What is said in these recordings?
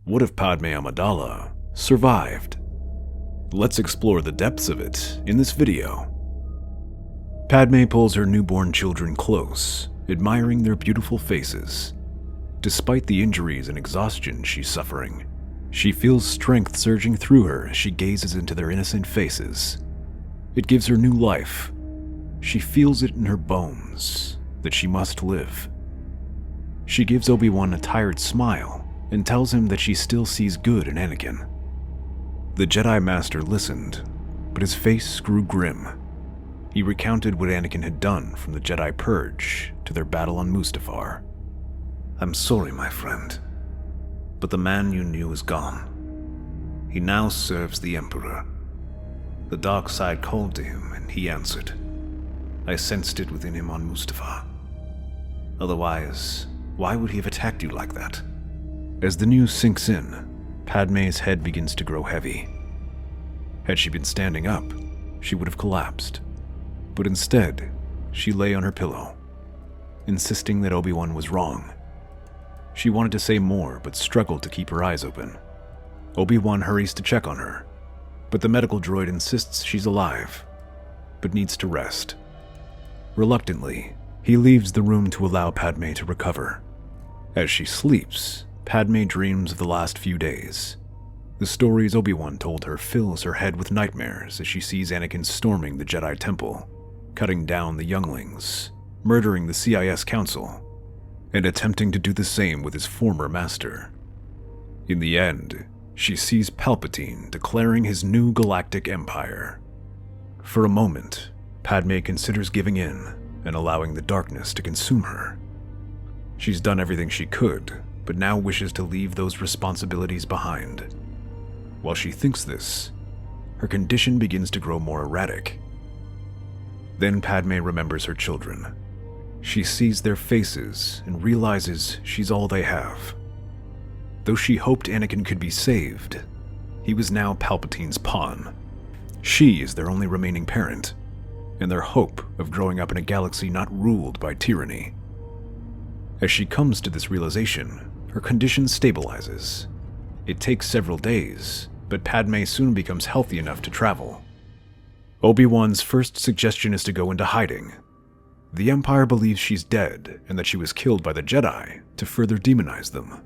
What if Padme Amidala survived? Let's explore the depths of it in this video. Padme pulls her newborn children close, admiring their beautiful faces. Despite the injuries and exhaustion she's suffering, she feels strength surging through her as she gazes into their innocent faces. It gives her new life. She feels it in her bones that she must live. She gives Obi-Wan a tired smile and tells him that she still sees good in Anakin. The Jedi Master listened, but his face grew grim. He recounted what Anakin had done from the Jedi Purge to their battle on Mustafar. "I'm sorry, my friend, but the man you knew is gone. He now serves the Emperor. The dark side called to him, and he answered. I sensed it within him on Mustafar. Otherwise, why would he have attacked you like that?" As the news sinks in, Padme's head begins to grow heavy. Had she been standing up, she would have collapsed. But instead, she lay on her pillow, insisting that Obi-Wan was wrong. She wanted to say more, but struggled to keep her eyes open. Obi-Wan hurries to check on her, but the medical droid insists she's alive, but needs to rest. Reluctantly, he leaves the room to allow Padme to recover. As she sleeps, Padme dreams of the last few days. The stories Obi-Wan told her fills her head with nightmares as she sees Anakin storming the Jedi Temple, cutting down the younglings, murdering the CIS Council, and attempting to do the same with his former master. In the end, she sees Palpatine declaring his new galactic empire. For a moment, Padme considers giving in and allowing the darkness to consume her. She's done everything she could, but now wishes to leave those responsibilities behind. While she thinks this, her condition begins to grow more erratic. Then Padme remembers her children. She sees their faces and realizes she's all they have. Though she hoped Anakin could be saved, he was now Palpatine's pawn. She is their only remaining parent, and their hope of growing up in a galaxy not ruled by tyranny. As she comes to this realization, her condition stabilizes. It takes several days, but Padme soon becomes healthy enough to travel. Obi-Wan's first suggestion is to go into hiding. The Empire believes she's dead and that she was killed by the Jedi to further demonize them.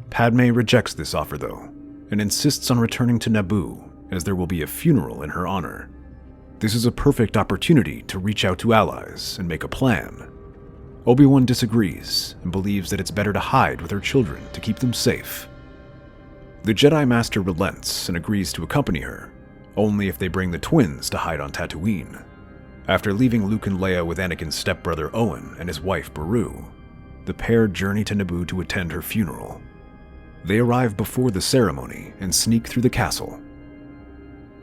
Padme rejects this offer though, and insists on returning to Naboo as there will be a funeral in her honor. This is a perfect opportunity to reach out to allies and make a plan. Obi-Wan disagrees and believes that it's better to hide with her children to keep them safe. The Jedi Master relents and agrees to accompany her, only if they bring the twins to hide on Tatooine. After leaving Luke and Leia with Anakin's stepbrother Owen and his wife Beru, the pair journey to Naboo to attend her funeral. They arrive before the ceremony and sneak through the castle.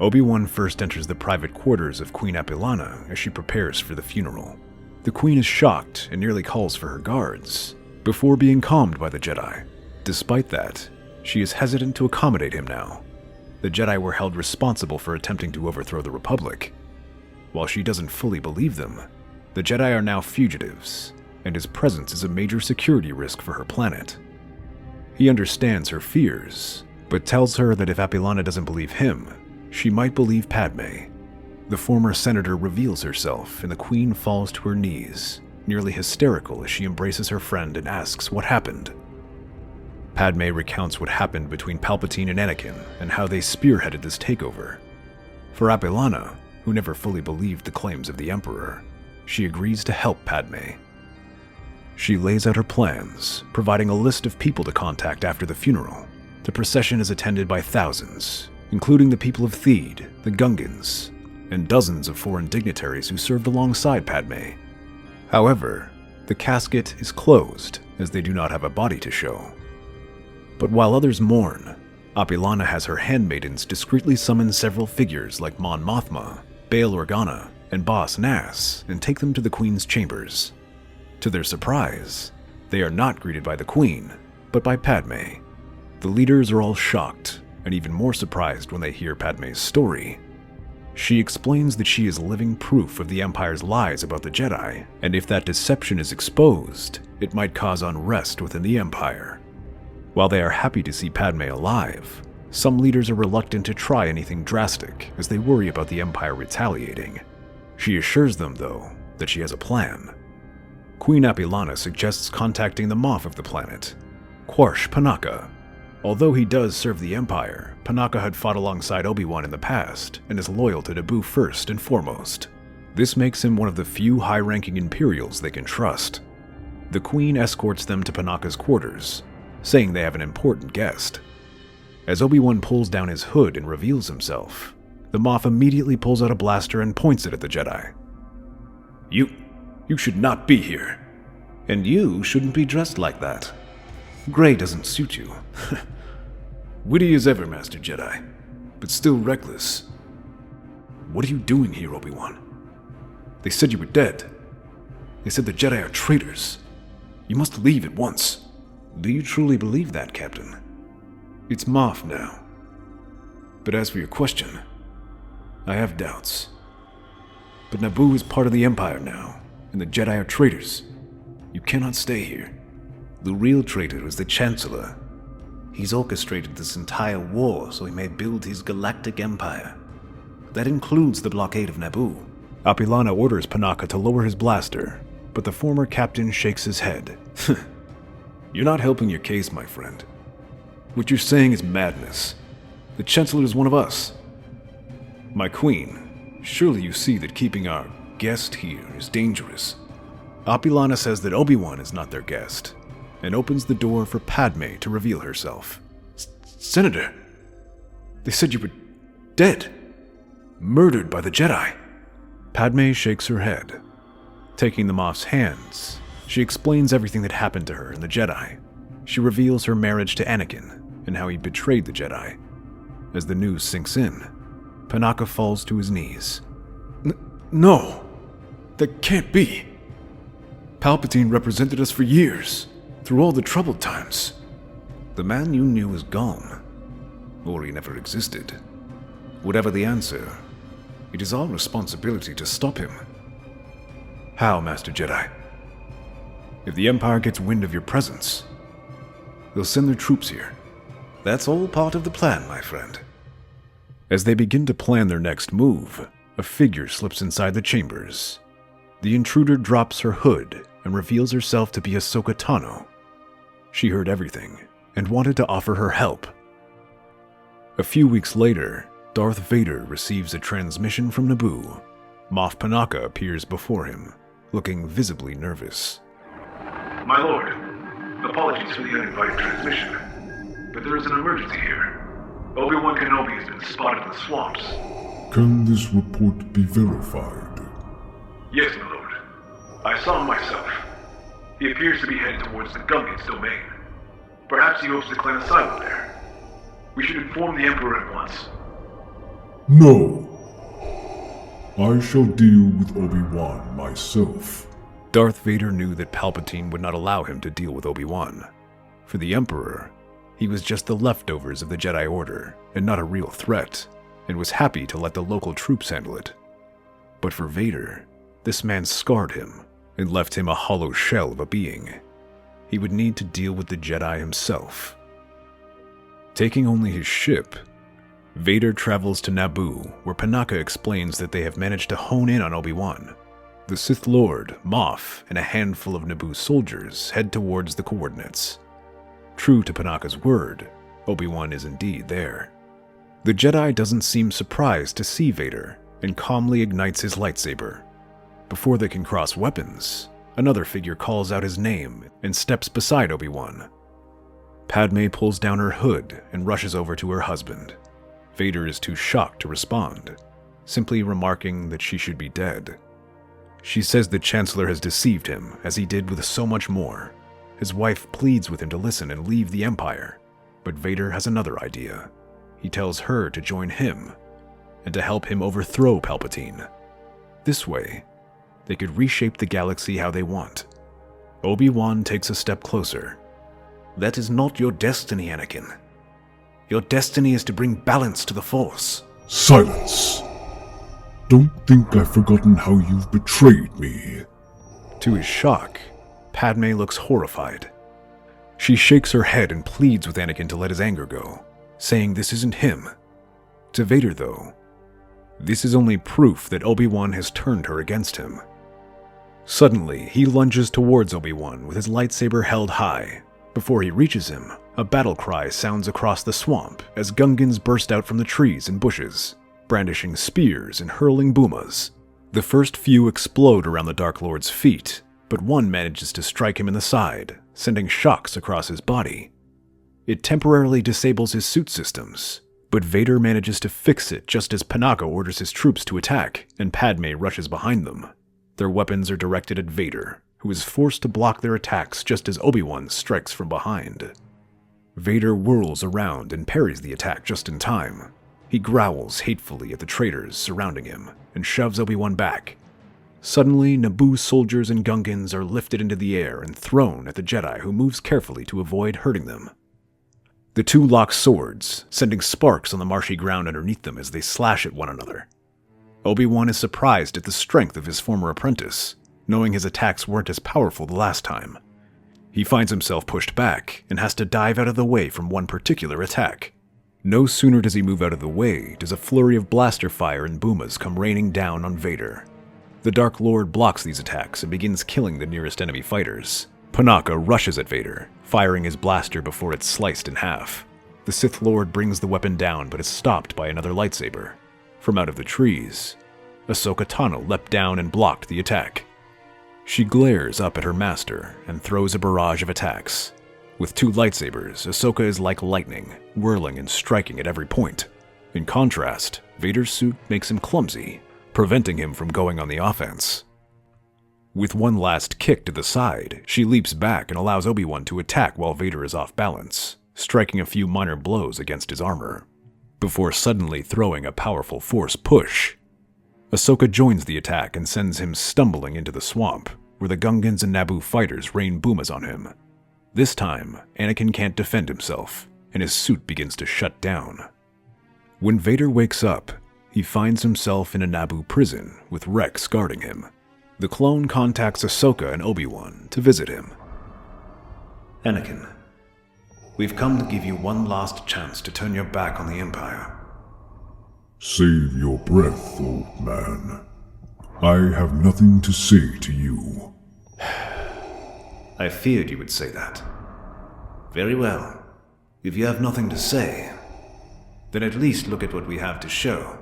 Obi-Wan first enters the private quarters of Queen Apilana as she prepares for the funeral. The Queen is shocked and nearly calls for her guards, before being calmed by the Jedi. Despite that, she is hesitant to accommodate him now. The Jedi were held responsible for attempting to overthrow the Republic. While she doesn't fully believe them, the Jedi are now fugitives, and his presence is a major security risk for her planet. He understands her fears, but tells her that if Apilana doesn't believe him, she might believe Padme. The former senator reveals herself, and the Queen falls to her knees, nearly hysterical as she embraces her friend and asks what happened. Padme recounts what happened between Palpatine and Anakin and how they spearheaded this takeover. For Apilana, who never fully believed the claims of the Emperor, she agrees to help Padme. She lays out her plans, providing a list of people to contact after the funeral. The procession is attended by thousands, including the people of Theed, the Gungans, and dozens of foreign dignitaries who served alongside Padme. However, the casket is closed as they do not have a body to show. But while others mourn, Apilana has her handmaidens discreetly summon several figures like Mon Mothma, Bail Organa, and Boss Nass and take them to the Queen's chambers. To their surprise, they are not greeted by the Queen, but by Padme. The leaders are all shocked, and even more surprised when they hear Padme's story. She explains that she is living proof of the Empire's lies about the Jedi, and if that deception is exposed, it might cause unrest within the Empire. While they are happy to see Padme alive, some leaders are reluctant to try anything drastic as they worry about the Empire retaliating. She assures them, though, that she has a plan. Queen Apilana suggests contacting the Moff of the planet, Quarsh Panaka. Although he does serve the Empire, Panaka had fought alongside Obi-Wan in the past and is loyal to Naboo first and foremost. This makes him one of the few high-ranking Imperials they can trust. The Queen escorts them to Panaka's quarters, saying they have an important guest. As Obi-Wan pulls down his hood and reveals himself, the Moff immediately pulls out a blaster and points it at the Jedi. You should not be here. And you shouldn't be dressed like that. Gray doesn't suit you. Witty as ever, Master Jedi, but still reckless. What are you doing here, Obi-Wan? They said you were dead. They said the Jedi are traitors. You must leave at once. Do you truly believe that, Captain? It's Moff now. But as for your question, I have doubts. But Naboo is part of the Empire now, and the Jedi are traitors. You cannot stay here. The real traitor is the Chancellor. He's orchestrated this entire war so he may build his galactic empire. That includes the blockade of Naboo. Apilana orders Panaka to lower his blaster, but the former captain shakes his head. You're not helping your case, my friend. What you're saying is madness. The Chancellor is one of us. My queen, surely you see that keeping our guest here is dangerous. Apilana says that Obi-Wan is not their guest, and opens the door for Padme to reveal herself. Senator, they said you were dead. Murdered by the Jedi. Padme shakes her head. Taking the Moff's hands, she explains everything that happened to her and the Jedi. She reveals her marriage to Anakin and how he betrayed the Jedi. As the news sinks in, Panaka falls to his knees. No, that can't be. Palpatine represented us for years, through all the troubled times. The man you knew is gone, or he never existed. Whatever the answer, it is our responsibility to stop him. How, Master Jedi? If the Empire gets wind of your presence, they'll send their troops here. That's all part of the plan, my friend. As they begin to plan their next move, a figure slips inside the chambers. The intruder drops her hood and reveals herself to be Ahsoka Tano. She heard everything and wanted to offer her help. A few weeks later, Darth Vader receives a transmission from Naboo. Moff Panaka appears before him, looking visibly nervous. My lord, apologies for the uninvited transmission, but there is an emergency here. Obi-Wan Kenobi has been spotted in the swamps. Can this report be verified? Yes, my lord. I saw him myself. He appears to be headed towards the Gungans domain. Perhaps he hopes to claim asylum there. We should inform the Emperor at once. No. I shall deal with Obi-Wan myself. Darth Vader knew that Palpatine would not allow him to deal with Obi-Wan. For the Emperor, he was just the leftovers of the Jedi Order, and not a real threat, and was happy to let the local troops handle it. But for Vader, this man scarred him, and left him a hollow shell of a being. He would need to deal with the Jedi himself. Taking only his ship, Vader travels to Naboo, where Panaka explains that they have managed to hone in on Obi-Wan. The Sith Lord, Moff, and a handful of Naboo's soldiers head towards the coordinates. True to Panaka's word, Obi-Wan is indeed there. The Jedi doesn't seem surprised to see Vader, and calmly ignites his lightsaber. Before they can cross weapons, another figure calls out his name and steps beside Obi-Wan. Padme pulls down her hood and rushes over to her husband. Vader is too shocked to respond, simply remarking that she should be dead. She says the Chancellor has deceived him, as he did with so much more. His wife pleads with him to listen and leave the Empire, but Vader has another idea. He tells her to join him, and to help him overthrow Palpatine. This way, they could reshape the galaxy how they want. Obi-Wan takes a step closer. That is not your destiny, Anakin. Your destiny is to bring balance to the Force. Silence! Don't think I've forgotten how you've betrayed me. To his shock, Padme looks horrified. She shakes her head and pleads with Anakin to let his anger go, saying this isn't him. To Vader, though, this is only proof that Obi-Wan has turned her against him. Suddenly, he lunges towards Obi-Wan with his lightsaber held high. Before he reaches him, a battle cry sounds across the swamp as Gungans burst out from the trees and bushes, brandishing spears and hurling boomas. The first few explode around the Dark Lord's feet, but one manages to strike him in the side, sending shocks across his body. It temporarily disables his suit systems, but Vader manages to fix it just as Panaka orders his troops to attack and Padme rushes behind them. Their weapons are directed at Vader, who is forced to block their attacks just as Obi-Wan strikes from behind. Vader whirls around and parries the attack just in time. He growls hatefully at the traitors surrounding him and shoves Obi-Wan back. Suddenly, Naboo soldiers and Gungans are lifted into the air and thrown at the Jedi, who moves carefully to avoid hurting them. The two lock swords, sending sparks on the marshy ground underneath them as they slash at one another. Obi-Wan is surprised at the strength of his former apprentice, knowing his attacks weren't as powerful the last time. He finds himself pushed back and has to dive out of the way from one particular attack. No sooner does he move out of the way does a flurry of blaster fire and boomas come raining down on Vader. The Dark Lord blocks these attacks and begins killing the nearest enemy fighters. Panaka rushes at Vader, firing his blaster before it's sliced in half. The Sith Lord brings the weapon down but is stopped by another lightsaber. From out of the trees, Ahsoka Tano leapt down and blocked the attack. She glares up at her master and throws a barrage of attacks. With two lightsabers, Ahsoka is like lightning, whirling and striking at every point. In contrast, Vader's suit makes him clumsy, preventing him from going on the offense. With one last kick to the side, she leaps back and allows Obi-Wan to attack while Vader is off balance, striking a few minor blows against his armor, before suddenly throwing a powerful force push. Ahsoka joins the attack and sends him stumbling into the swamp, where the Gungans and Naboo fighters rain boomas on him. This time, Anakin can't defend himself, and his suit begins to shut down. When Vader wakes up, he finds himself in a Naboo prison with Rex guarding him. The clone contacts Ahsoka and Obi-Wan to visit him. Anakin, we've come to give you one last chance to turn your back on the Empire. Save your breath, old man. I have nothing to say to you. I feared you would say that. Very well. If you have nothing to say, then at least look at what we have to show.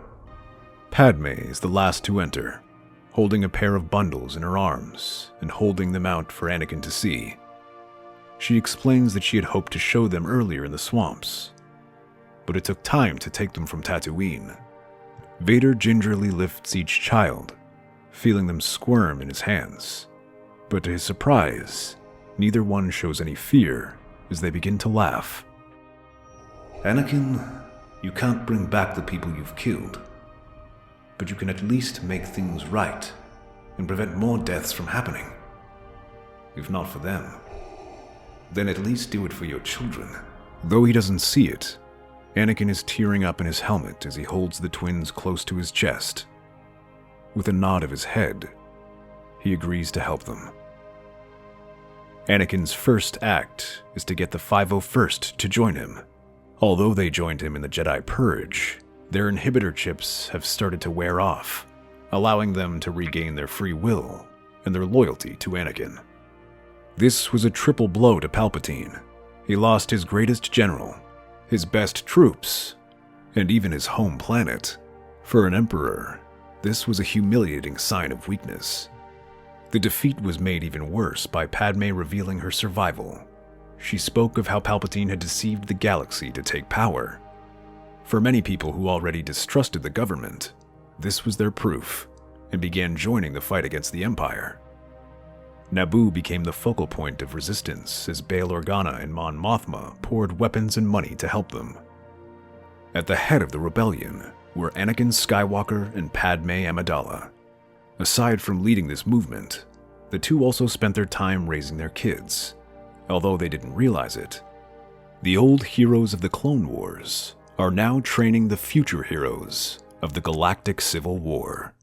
Padme is the last to enter, holding a pair of bundles in her arms and holding them out for Anakin to see. She explains that she had hoped to show them earlier in the swamps, but it took time to take them from Tatooine. Vader gingerly lifts each child, feeling them squirm in his hands, but to his surprise, neither one shows any fear as they begin to laugh. Anakin, you can't bring back the people you've killed, but you can at least make things right and prevent more deaths from happening. If not for them, then at least do it for your children. Though he doesn't see it, Anakin is tearing up in his helmet as he holds the twins close to his chest. With a nod of his head, he agrees to help them. Anakin's first act is to get the 501st to join him. Although they joined him in the Jedi Purge, their inhibitor chips have started to wear off, allowing them to regain their free will and their loyalty to Anakin. This was a triple blow to Palpatine. He lost his greatest general, his best troops, and even his home planet. For an emperor, this was a humiliating sign of weakness. The defeat was made even worse by Padme revealing her survival. She spoke of how Palpatine had deceived the galaxy to take power. For many people who already distrusted the government, this was their proof, and began joining the fight against the Empire. Naboo became the focal point of resistance as Bail Organa and Mon Mothma poured weapons and money to help them. At the head of the rebellion were Anakin Skywalker and Padme Amidala. Aside from leading this movement, the two also spent their time raising their kids. Although they didn't realize it, the old heroes of the Clone Wars are now training the future heroes of the Galactic Civil War.